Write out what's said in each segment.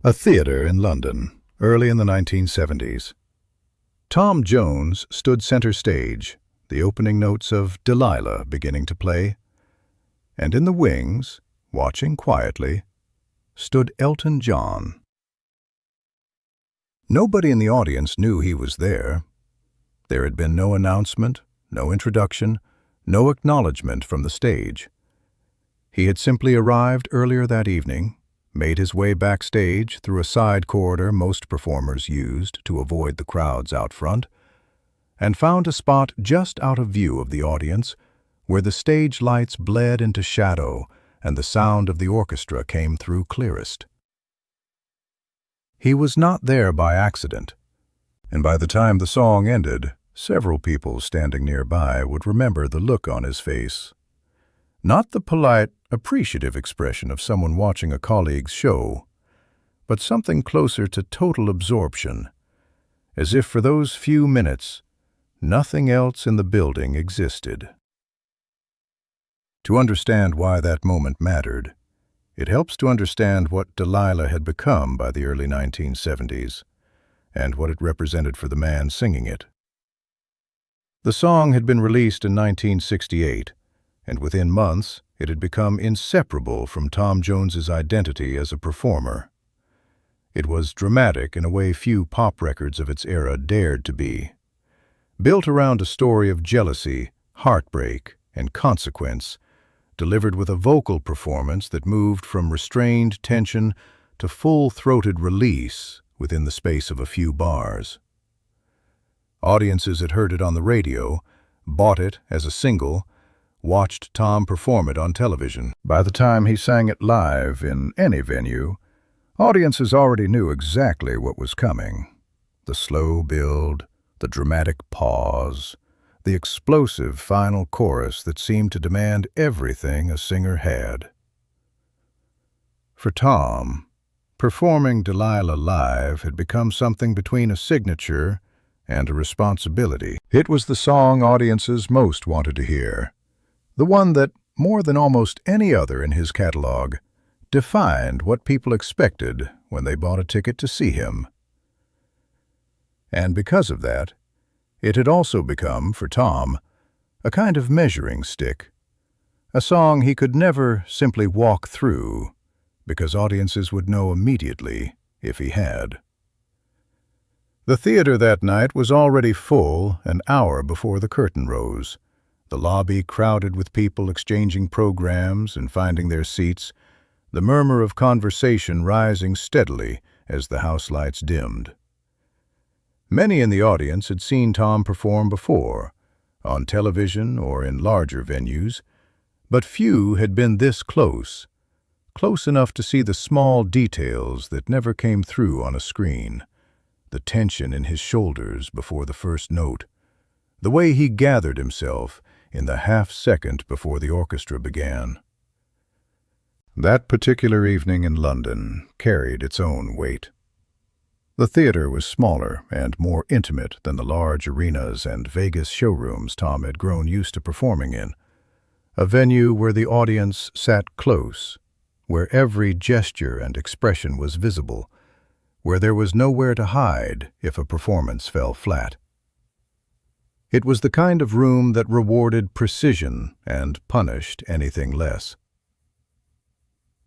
A theater in London, early in the 1970s. Tom Jones stood center stage, the opening notes of Delilah beginning to play, and in the wings, watching quietly, stood Elton John. Nobody in the audience knew he was there. There had been no announcement, no introduction, no acknowledgement from the stage. He had simply arrived earlier that evening, made his way backstage through a side corridor most performers used to avoid the crowds out front, and found a spot just out of view of the audience where the stage lights bled into shadow and the sound of the orchestra came through clearest. He was not there by accident, and by the time the song ended, several people standing nearby would remember the look on his face. Not the polite, appreciative expression of someone watching a colleague's show, but something closer to total absorption, as if for those few minutes, nothing else in the building existed. To understand why that moment mattered, it helps to understand what Delilah had become by the early 1970s, and what it represented for the man singing it. The song had been released in 1968, and within months it had become inseparable from Tom Jones's identity as a performer. It was dramatic in a way few pop records of its era dared to be. Built around a story of jealousy, heartbreak, and consequence, delivered with a vocal performance that moved from restrained tension to full-throated release within the space of a few bars. Audiences had heard it on the radio, bought it as a single, watched Tom perform it on television. By the time he sang it live in any venue, audiences already knew exactly what was coming. The slow build, the dramatic pause, the explosive final chorus that seemed to demand everything a singer had. For Tom, performing Delilah live had become something between a signature and a responsibility. It was the song audiences most wanted to hear. The one that, more than almost any other in his catalog, defined what people expected when they bought a ticket to see him. And because of that, it had also become, for Tom, a kind of measuring stick, a song he could never simply walk through, because audiences would know immediately if he had. The theater that night was already full an hour before the curtain rose. The lobby crowded with people exchanging programs and finding their seats, the murmur of conversation rising steadily as the house lights dimmed. Many in the audience had seen Tom perform before, on television or in larger venues, but few had been this close enough to see the small details that never came through on a screen, the tension in his shoulders before the first note, the way he gathered himself in the half-second before the orchestra began. That particular evening in London carried its own weight. The theater was smaller and more intimate than the large arenas and Vegas showrooms Tom had grown used to performing in, a venue where the audience sat close, where every gesture and expression was visible, where there was nowhere to hide if a performance fell flat. It was the kind of room that rewarded precision and punished anything less.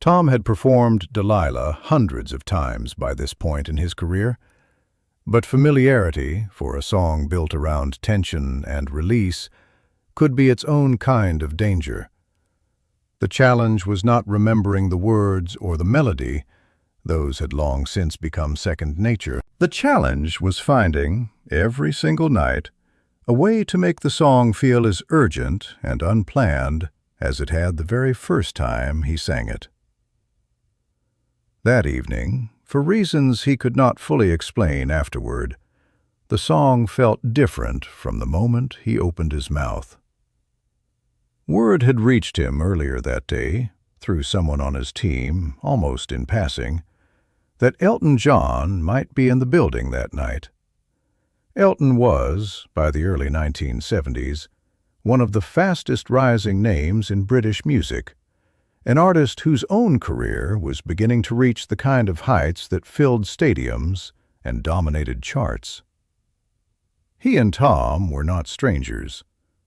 Tom had performed Delilah hundreds of times by this point in his career, but familiarity, for a song built around tension and release, could be its own kind of danger. The challenge was not remembering the words or the melody. Those had long since become second nature. The challenge was finding, every single night, a way to make the song feel as urgent and unplanned as it had the very first time he sang it. That evening, for reasons he could not fully explain afterward, the song felt different from the moment he opened his mouth. Word had reached him earlier that day, through someone on his team, almost in passing, that Elton John might be in the building that night. Elton was, by the early 1970s, one of the fastest-rising names in British music, an artist whose own career was beginning to reach the kind of heights that filled stadiums and dominated charts. He and Tom were not strangers.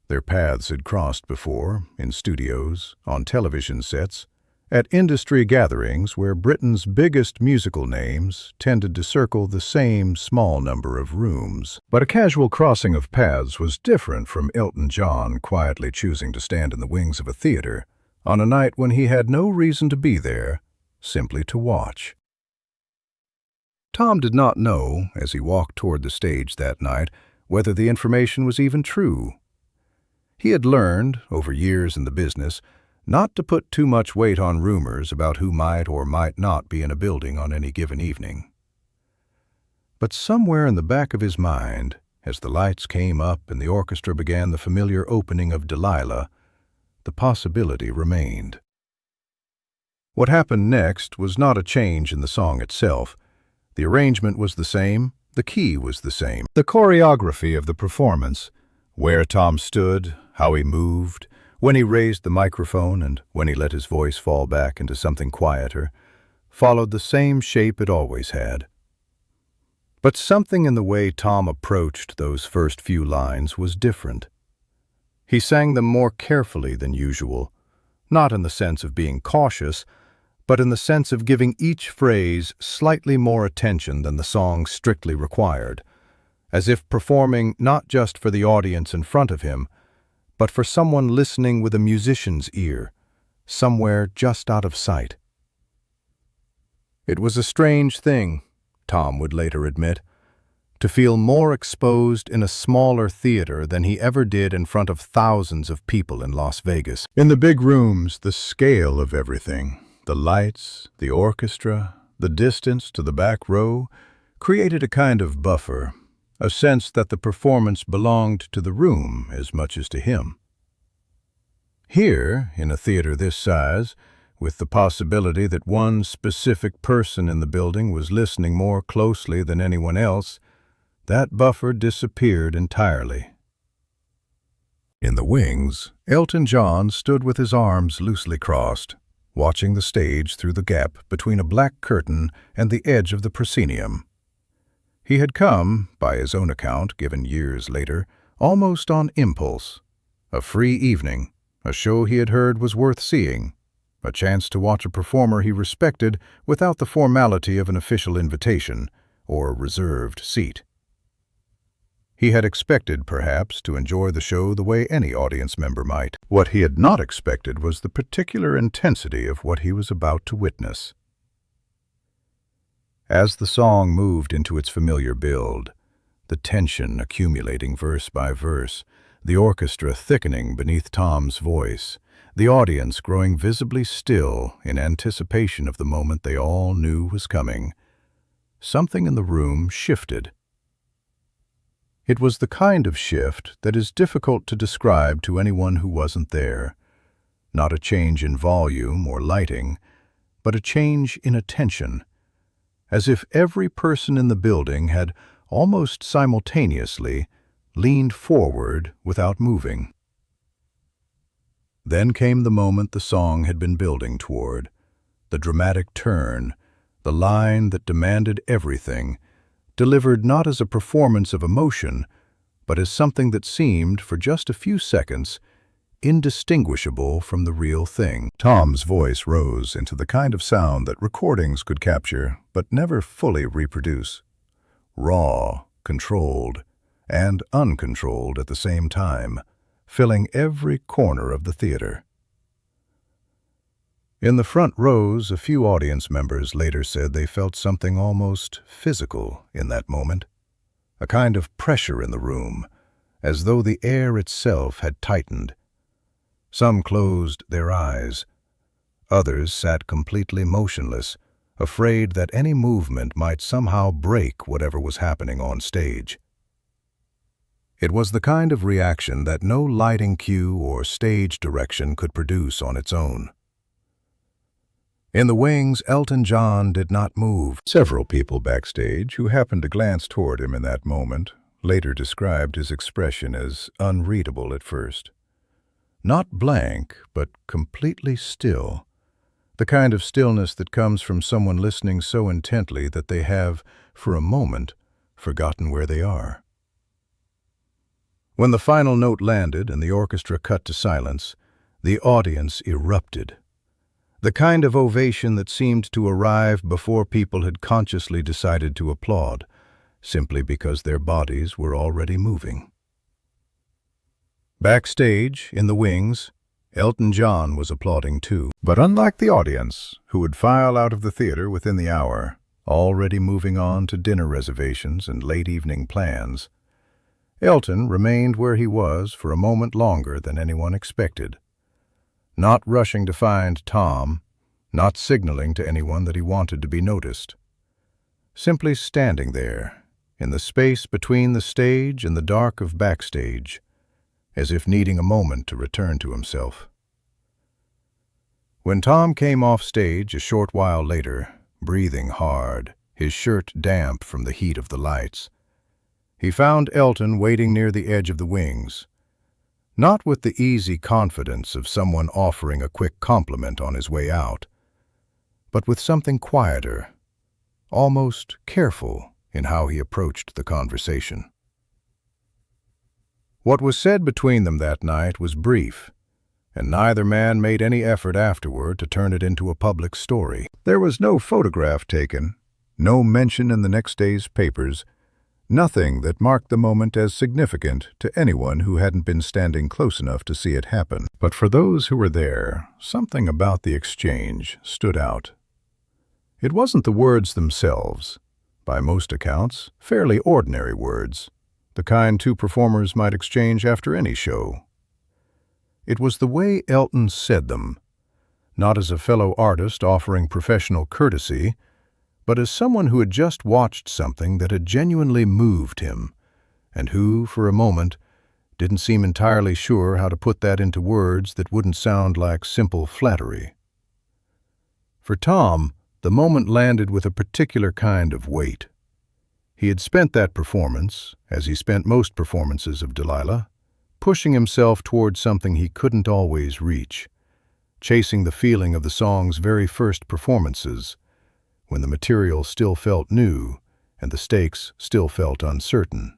Their paths had crossed before, in studios, on television sets, at industry gatherings where Britain's biggest musical names tended to circle the same small number of rooms. But a casual crossing of paths was different from Elton John quietly choosing to stand in the wings of a theater on a night when he had no reason to be there, simply to watch. Tom did not know, as he walked toward the stage that night, whether the information was even true. He had learned, over years in the business, not to put too much weight on rumors about who might or might not be in a building on any given evening. But somewhere in the back of his mind, as the lights came up and the orchestra began the familiar opening of Delilah, the possibility remained. What happened next was not a change in the song itself. The arrangement was the same, the key was the same. The choreography of the performance, where Tom stood, how he moved, when he raised the microphone and when he let his voice fall back into something quieter, followed the same shape it always had. But something in the way Tom approached those first few lines was different. He sang them more carefully than usual, not in the sense of being cautious, but in the sense of giving each phrase slightly more attention than the song strictly required, as if performing not just for the audience in front of him, but for someone listening with a musician's ear, somewhere just out of sight. It was a strange thing, Tom would later admit, to feel more exposed in a smaller theater than he ever did in front of thousands of people in Las Vegas. In the big rooms, the scale of everything, the lights, the orchestra, the distance to the back row, created a kind of buffer, a sense that the performance belonged to the room as much as to him. Here, in a theater this size, with the possibility that one specific person in the building was listening more closely than anyone else, that buffer disappeared entirely. In the wings, Elton John stood with his arms loosely crossed, watching the stage through the gap between a black curtain and the edge of the proscenium. He had come, by his own account given years later, almost on impulse. A free evening, a show he had heard was worth seeing, a chance to watch a performer he respected without the formality of an official invitation or a reserved seat. He had expected, perhaps, to enjoy the show the way any audience member might. What he had not expected was the particular intensity of what he was about to witness. As the song moved into its familiar build, the tension accumulating verse by verse, the orchestra thickening beneath Tom's voice, the audience growing visibly still in anticipation of the moment they all knew was coming, something in the room shifted. It was the kind of shift that is difficult to describe to anyone who wasn't there. Not a change in volume or lighting, but a change in attention, as if every person in the building had almost simultaneously leaned forward without moving. Then came the moment the song had been building toward, the dramatic turn, the line that demanded everything, delivered not as a performance of emotion, but as something that seemed, for just a few seconds, indistinguishable from the real thing. Tom's voice rose into the kind of sound that recordings could capture but never fully reproduce. Raw, controlled, and uncontrolled at the same time, filling every corner of the theater. In the front rows, a few audience members later said they felt something almost physical in that moment, a kind of pressure in the room, as though the air itself had tightened. Some closed their eyes. Others sat completely motionless, afraid that any movement might somehow break whatever was happening on stage. It was the kind of reaction that no lighting cue or stage direction could produce on its own. In the wings, Elton John did not move. Several people backstage who happened to glance toward him in that moment later described his expression as unreadable at first. Not blank, but completely still, the kind of stillness that comes from someone listening so intently that they have, for a moment, forgotten where they are. When the final note landed and the orchestra cut to silence, the audience erupted. The kind of ovation that seemed to arrive before people had consciously decided to applaud, simply because their bodies were already moving. Backstage, in the wings, Elton John was applauding too. But unlike the audience, who would file out of the theater within the hour, already moving on to dinner reservations and late-evening plans, Elton remained where he was for a moment longer than anyone expected, not rushing to find Tom, not signaling to anyone that he wanted to be noticed. Simply standing there, in the space between the stage and the dark of backstage, as if needing a moment to return to himself. When Tom came off stage a short while later, breathing hard, his shirt damp from the heat of the lights, he found Elton waiting near the edge of the wings, not with the easy confidence of someone offering a quick compliment on his way out, but with something quieter, almost careful in how he approached the conversation. What was said between them that night was brief, and neither man made any effort afterward to turn it into a public story. There was no photograph taken, no mention in the next day's papers, nothing that marked the moment as significant to anyone who hadn't been standing close enough to see it happen. But for those who were there, something about the exchange stood out. It wasn't the words themselves, by most accounts, fairly ordinary words, the kind two performers might exchange after any show. It was the way Elton said them, not as a fellow artist offering professional courtesy, but as someone who had just watched something that had genuinely moved him, and who, for a moment, didn't seem entirely sure how to put that into words that wouldn't sound like simple flattery. For Tom, the moment landed with a particular kind of weight. He had spent that performance, as he spent most performances of Delilah, pushing himself towards something he couldn't always reach, chasing the feeling of the song's very first performances, when the material still felt new and the stakes still felt uncertain.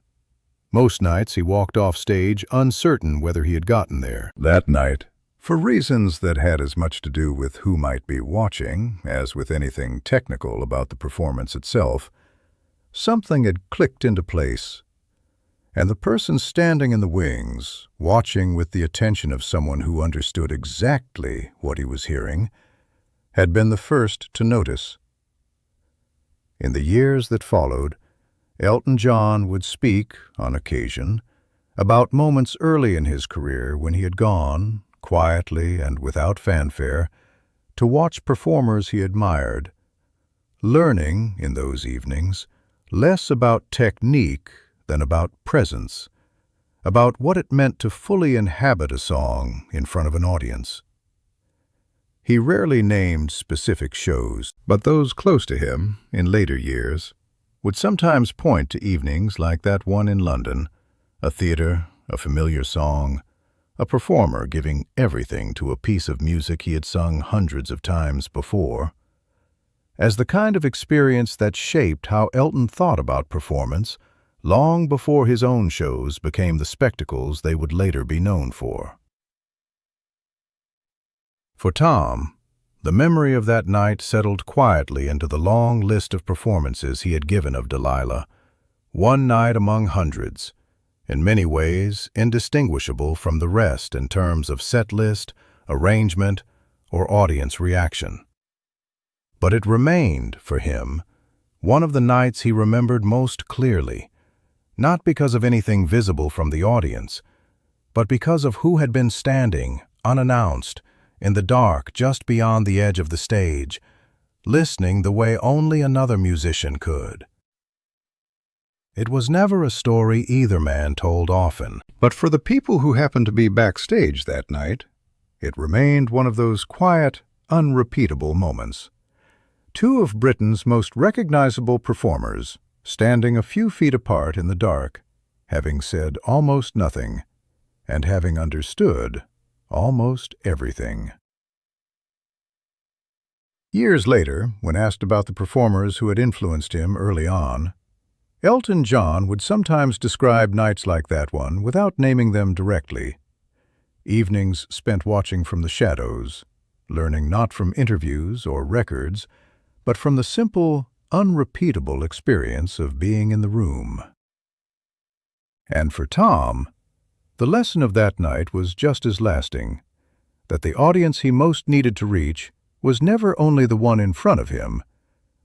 Most nights he walked off stage uncertain whether he had gotten there. That night, for reasons that had as much to do with who might be watching as with anything technical about the performance itself, something had clicked into place, and the person standing in the wings, watching with the attention of someone who understood exactly what he was hearing, had been the first to notice. In the years that followed, Elton John would speak, on occasion, about moments early in his career when he had gone, quietly and without fanfare, to watch performers he admired, learning, in those evenings, less about technique than about presence, about what it meant to fully inhabit a song in front of an audience. He rarely named specific shows, but those close to him, in later years, would sometimes point to evenings like that one in London, a theater, a familiar song, a performer giving everything to a piece of music he had sung hundreds of times before, as the kind of experience that shaped how Elton thought about performance long before his own shows became the spectacles they would later be known for. For Tom, the memory of that night settled quietly into the long list of performances he had given of Delilah, one night among hundreds, in many ways indistinguishable from the rest in terms of set list, arrangement, or audience reaction. But it remained, for him, one of the nights he remembered most clearly, not because of anything visible from the audience, but because of who had been standing, unannounced, in the dark just beyond the edge of the stage, listening the way only another musician could. It was never a story either man told often, but for the people who happened to be backstage that night, it remained one of those quiet, unrepeatable moments. Two of Britain's most recognizable performers, standing a few feet apart in the dark, having said almost nothing, and having understood almost everything. Years later, when asked about the performers who had influenced him early on, Elton John would sometimes describe nights like that one without naming them directly. Evenings spent watching from the shadows, learning not from interviews or records, but from the simple, unrepeatable experience of being in the room. And for Tom, the lesson of that night was just as lasting, that the audience he most needed to reach was never only the one in front of him,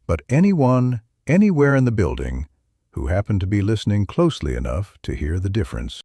but anyone, anywhere in the building, who happened to be listening closely enough to hear the difference.